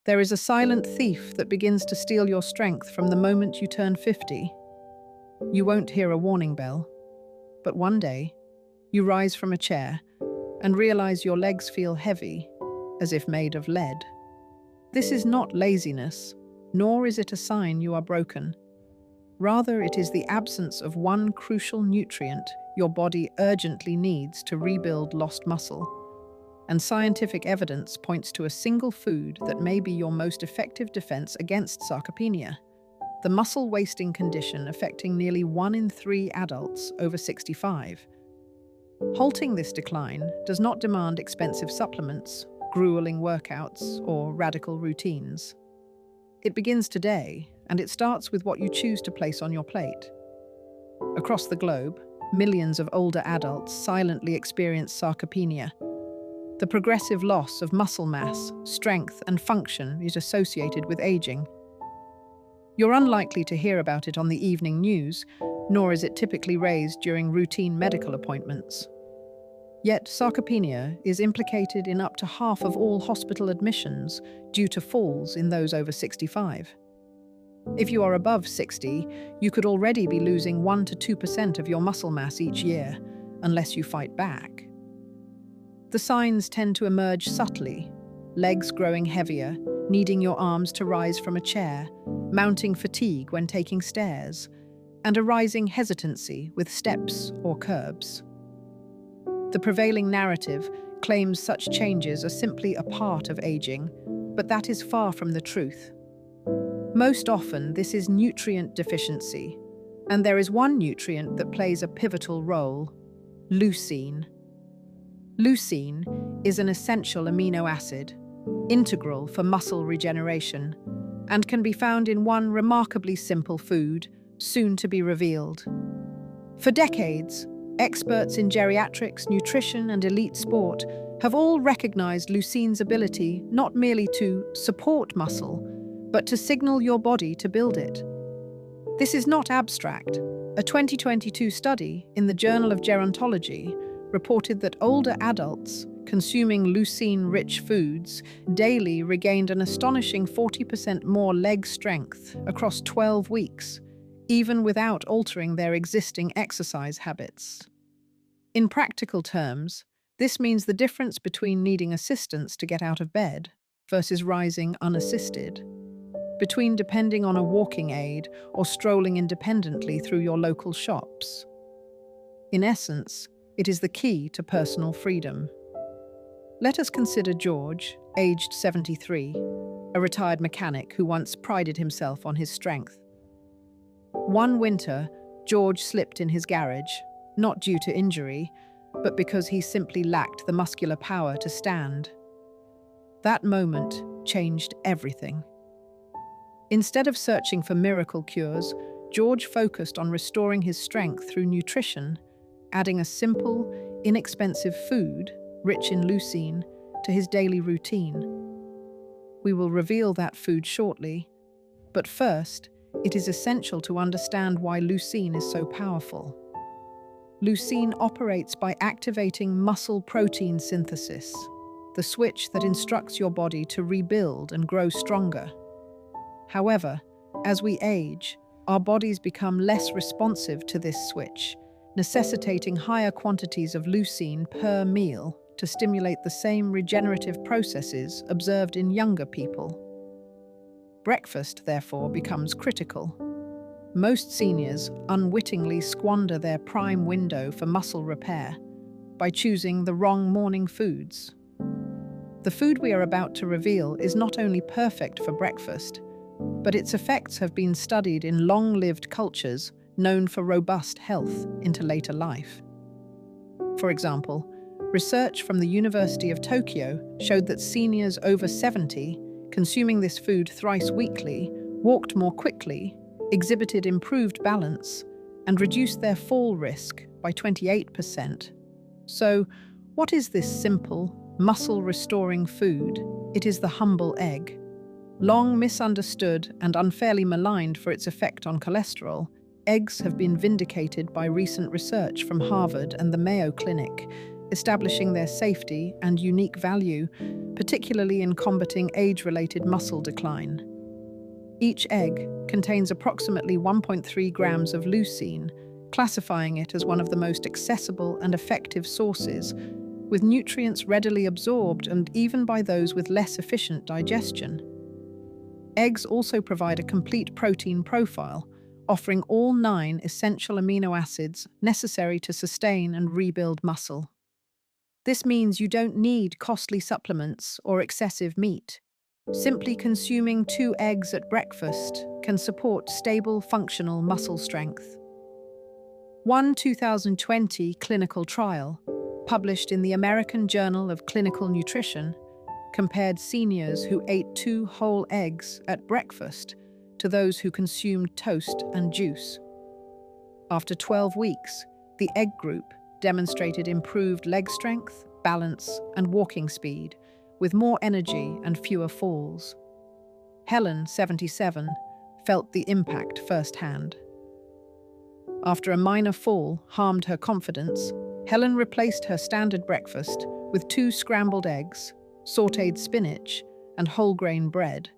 There is a silent thief that begins to steal your strength from the moment you turn 50. You won't hear a warning bell, but one day, you rise from a chair and realize your legs feel heavy, as if made of lead. This is not laziness, nor is it a sign you are broken. Rather, it is the absence of one crucial nutrient your body urgently needs to rebuild lost muscle. And scientific evidence points to a single food that may be your most effective defense against sarcopenia, the muscle-wasting condition affecting nearly 1 in 3 adults over 65. Halting this decline does not demand expensive supplements, grueling workouts, or radical routines. It begins today, and it starts with what you choose to place on your plate. Across the globe, millions of older adults silently experience sarcopenia. The progressive loss of muscle mass, strength, and function is associated with aging. You're unlikely to hear about it on the evening news, nor is it typically raised during routine medical appointments. Yet sarcopenia is implicated in up to half of all hospital admissions due to falls in those over 65. If you are above 60, you could already be losing 1 to 2% of your muscle mass each year, unless you fight back. The signs tend to emerge subtly: legs growing heavier, needing your arms to rise from a chair, mounting fatigue when taking stairs, and a rising hesitancy with steps or curbs. The prevailing narrative claims such changes are simply a part of aging, but that is far from the truth. Most often, this is nutrient deficiency, and there is one nutrient that plays a pivotal role: leucine. Leucine is an essential amino acid, integral for muscle regeneration, and can be found in one remarkably simple food, soon to be revealed. For decades, experts in geriatrics, nutrition, and elite sport have all recognized leucine's ability not merely to support muscle, but to signal your body to build it. This is not abstract. A 2022 study in the Journal of Gerontology reported that older adults consuming leucine-rich foods daily regained an astonishing 40% more leg strength across 12 weeks, even without altering their existing exercise habits. In practical terms, this means the difference between needing assistance to get out of bed versus rising unassisted, between depending on a walking aid or strolling independently through your local shops. In essence, it is the key to personal freedom. Let us consider George, aged 73, a retired mechanic who once prided himself on his strength. One winter, George slipped in his garage, not due to injury, but because he simply lacked the muscular power to stand. That moment changed everything. Instead of searching for miracle cures, George focused on restoring his strength through nutrition, adding a simple, inexpensive food, rich in leucine, to his daily routine. We will reveal that food shortly, but first, it is essential to understand why leucine is so powerful. Leucine operates by activating muscle protein synthesis, the switch that instructs your body to rebuild and grow stronger. However, as we age, our bodies become less responsive to this switch, necessitating higher quantities of leucine per meal to stimulate the same regenerative processes observed in younger people. Breakfast, therefore, becomes critical. Most seniors unwittingly squander their prime window for muscle repair by choosing the wrong morning foods. The food we are about to reveal is not only perfect for breakfast, but its effects have been studied in long-lived cultures known for robust health into later life. For example, research from the University of Tokyo showed that seniors over 70 consuming this food thrice weekly walked more quickly, exhibited improved balance, and reduced their fall risk by 28%. So, what is this simple, muscle-restoring food? It is the humble egg. Long misunderstood and unfairly maligned for its effect on cholesterol, eggs have been vindicated by recent research from Harvard and the Mayo Clinic, establishing their safety and unique value, particularly in combating age-related muscle decline. Each egg contains approximately 1.3 grams of leucine, classifying it as one of the most accessible and effective sources, with nutrients readily absorbed and even by those with less efficient digestion. Eggs also provide a complete protein profile, offering all 9 essential amino acids necessary to sustain and rebuild muscle. This means you don't need costly supplements or excessive meat. Simply consuming 2 eggs at breakfast can support stable, functional muscle strength. One 2020 clinical trial, published in the American Journal of Clinical Nutrition, compared seniors who ate 2 whole eggs at breakfast to those who consumed toast and juice. After 12 weeks, the egg group demonstrated improved leg strength, balance, and walking speed, with more energy and fewer falls. Helen, 77, felt the impact firsthand. After a minor fall harmed her confidence, Helen replaced her standard breakfast with 2 scrambled eggs, sautéed spinach, and whole grain bread,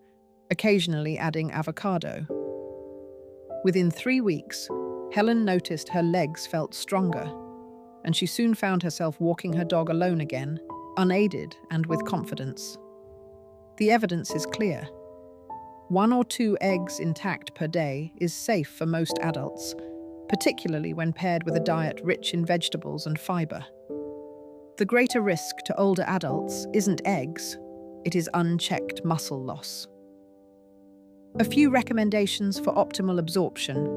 occasionally adding avocado. Within 3 weeks, Helen noticed her legs felt stronger, and she soon found herself walking her dog alone again, unaided and with confidence. The evidence is clear. 1 or 2 eggs intact per day is safe for most adults, particularly when paired with a diet rich in vegetables and fiber. The greater risk to older adults isn't eggs, it is unchecked muscle loss. A few recommendations for optimal absorption.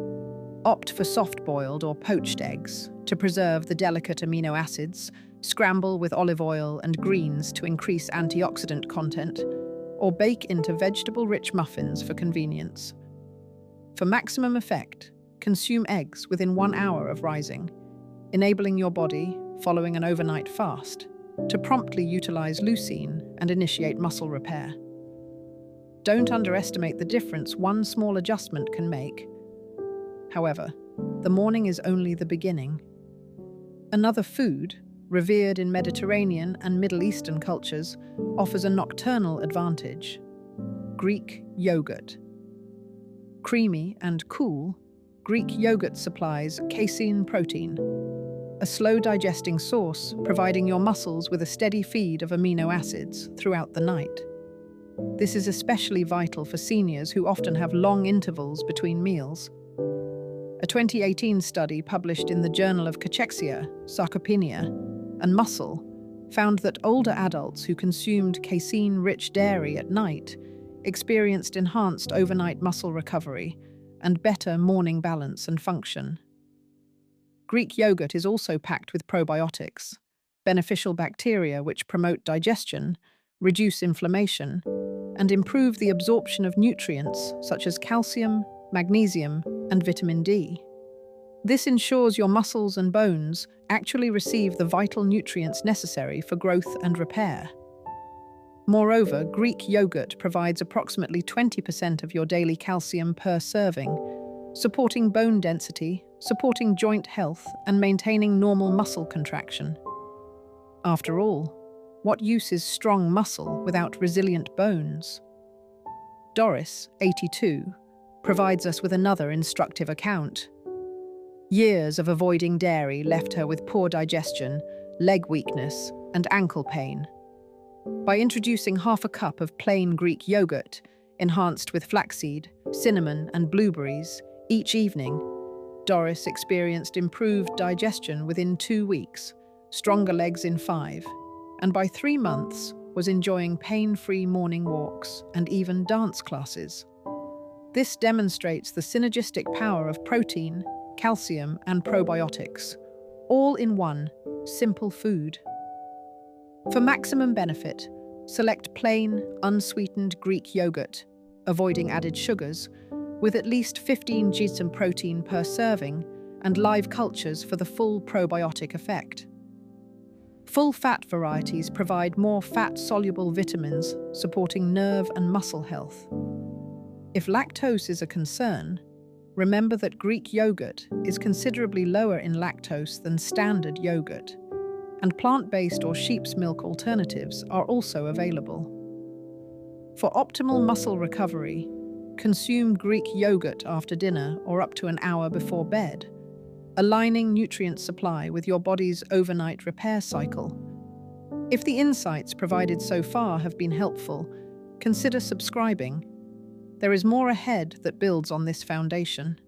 Opt for soft-boiled or poached eggs to preserve the delicate amino acids, scramble with olive oil and greens to increase antioxidant content, or bake into vegetable-rich muffins for convenience. For maximum effect, consume eggs within 1 hour of rising, enabling your body, following an overnight fast, to promptly utilize leucine and initiate muscle repair. Don't underestimate the difference one small adjustment can make. However, the morning is only the beginning. Another food, revered in Mediterranean and Middle Eastern cultures, offers a nocturnal advantage: Greek yogurt. Creamy and cool, Greek yogurt supplies casein protein, a slow-digesting source providing your muscles with a steady feed of amino acids throughout the night. This is especially vital for seniors who often have long intervals between meals. A 2018 study published in the Journal of Cachexia, Sarcopenia, and Muscle found that older adults who consumed casein-rich dairy at night experienced enhanced overnight muscle recovery and better morning balance and function. Greek yogurt is also packed with probiotics, beneficial bacteria which promote digestion, reduce inflammation, and improve the absorption of nutrients such as calcium, magnesium, and vitamin D. This ensures your muscles and bones actually receive the vital nutrients necessary for growth and repair. Moreover, Greek yogurt provides approximately 20% of your daily calcium per serving, supporting bone density, supporting joint health, and maintaining normal muscle contraction. After all, what use is strong muscle without resilient bones? Doris, 82, provides us with another instructive account. Years of avoiding dairy left her with poor digestion, leg weakness, and ankle pain. By introducing half a cup of plain Greek yogurt, enhanced with flaxseed, cinnamon, and blueberries, each evening, Doris experienced improved digestion within 2 weeks, stronger legs in 5, and by 3 months was enjoying pain-free morning walks and even dance classes. This demonstrates the synergistic power of protein, calcium, and probiotics, all in one simple food. For maximum benefit, select plain, unsweetened Greek yogurt, avoiding added sugars, with at least 15 grams of protein per serving and live cultures for the full probiotic effect. Full-fat varieties provide more fat-soluble vitamins, supporting nerve and muscle health. If lactose is a concern, remember that Greek yogurt is considerably lower in lactose than standard yogurt. and plant-based or sheep's milk alternatives are also available. For optimal muscle recovery, consume Greek yogurt after dinner or up to an hour before bed, aligning nutrient supply with your body's overnight repair cycle. If the insights provided so far have been helpful, consider subscribing. There is more ahead that builds on this foundation.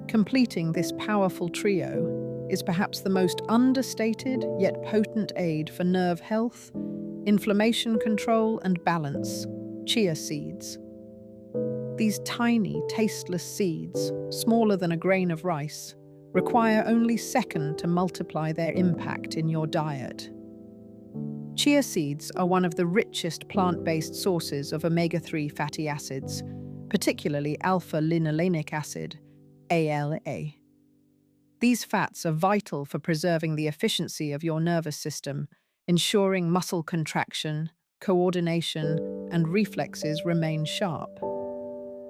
Completing this powerful trio is perhaps the most understated yet potent aid for nerve health, inflammation control, and balance: chia seeds. These tiny, tasteless seeds, smaller than a grain of rice, require only seconds to multiply their impact in your diet. Chia seeds are one of the richest plant-based sources of omega-3 fatty acids, particularly alpha-linolenic acid, ALA. These fats are vital for preserving the efficiency of your nervous system, ensuring muscle contraction, coordination, and reflexes remain sharp.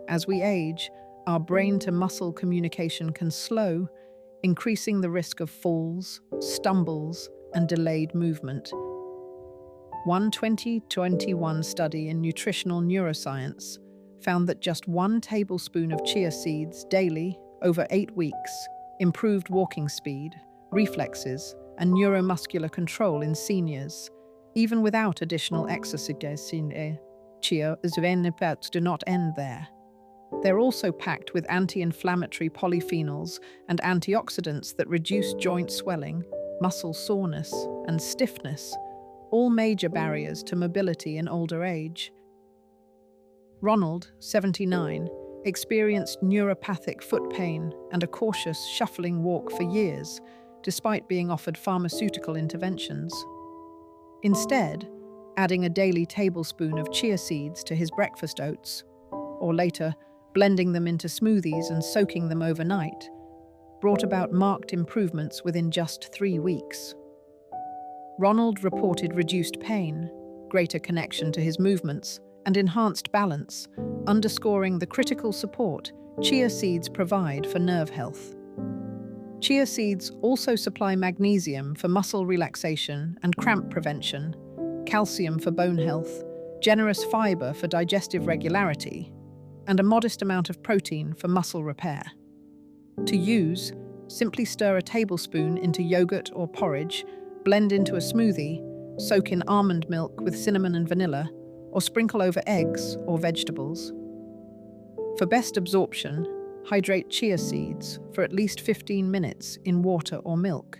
As we age, our brain-to-muscle communication can slow, increasing the risk of falls, stumbles, and delayed movement. One 2021 study in nutritional neuroscience found that just 1 tablespoon of chia seeds daily over 8 weeks improved walking speed, reflexes, and neuromuscular control in seniors, even without additional exercise. Chia benefits do not end there. They're also packed with anti-inflammatory polyphenols and antioxidants that reduce joint swelling, muscle soreness, and stiffness, all major barriers to mobility in older age. Ronald, 79, experienced neuropathic foot pain and a cautious, shuffling walk for years, despite being offered pharmaceutical interventions. Instead, adding a daily tablespoon of chia seeds to his breakfast oats, or later, blending them into smoothies and soaking them overnight, brought about marked improvements within just 3 weeks. Ronald reported reduced pain, greater connection to his movements, and enhanced balance, underscoring the critical support chia seeds provide for nerve health. Chia seeds also supply magnesium for muscle relaxation and cramp prevention, calcium for bone health, generous fiber for digestive regularity, and a modest amount of protein for muscle repair. To use, simply stir a tablespoon into yogurt or porridge, blend into a smoothie, soak in almond milk with cinnamon and vanilla, or sprinkle over eggs or vegetables. For best absorption, hydrate chia seeds for at least 15 minutes in water or milk.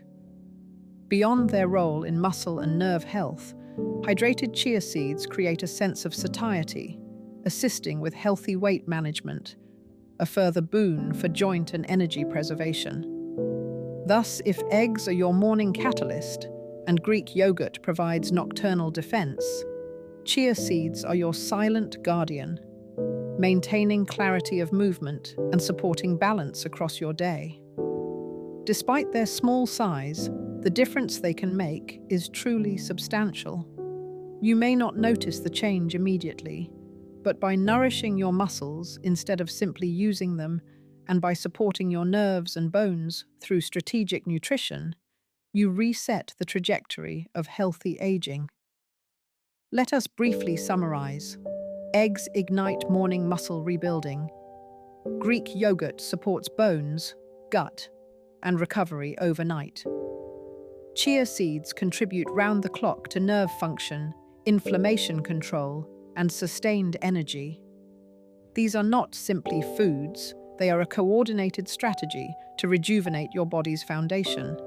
Beyond their role in muscle and nerve health, hydrated chia seeds create a sense of satiety, assisting with healthy weight management, a further boon for joint and energy preservation. Thus, if eggs are your morning catalyst and Greek yogurt provides nocturnal defense, chia seeds are your silent guardian, maintaining clarity of movement and supporting balance across your day. Despite their small size, the difference they can make is truly substantial. You may not notice the change immediately, but by nourishing your muscles instead of simply using them, and by supporting your nerves and bones through strategic nutrition, you reset the trajectory of healthy aging. Let us briefly summarize. Eggs ignite morning muscle rebuilding. Greek yogurt supports bones, gut, and recovery overnight. Chia seeds contribute round the clock to nerve function, inflammation control, and sustained energy. These are not simply foods, they are a coordinated strategy to rejuvenate your body's foundation.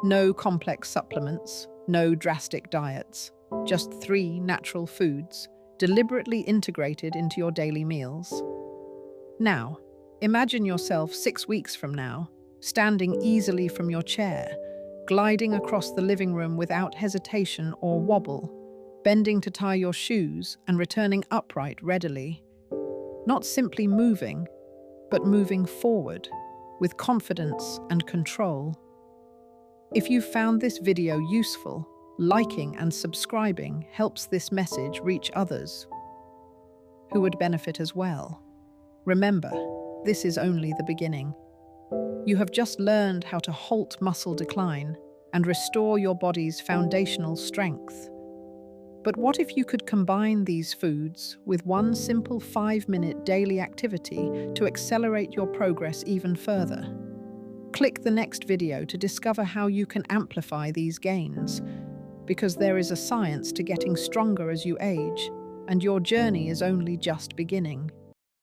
No complex supplements, no drastic diets, just 3 natural foods, deliberately integrated into your daily meals. Now, imagine yourself 6 weeks from now, standing easily from your chair, gliding across the living room without hesitation or wobble, bending to tie your shoes and returning upright readily. Not simply moving, but moving forward, with confidence and control. If you found this video useful, liking and subscribing helps this message reach others who would benefit as well. Remember, this is only the beginning. You have just learned how to halt muscle decline, and restore your body's foundational strength. But what if you could combine these foods with one simple 5-minute daily activity to accelerate your progress even further? Click the next video to discover how you can amplify these gains, because there is a science to getting stronger as you age, and your journey is only just beginning.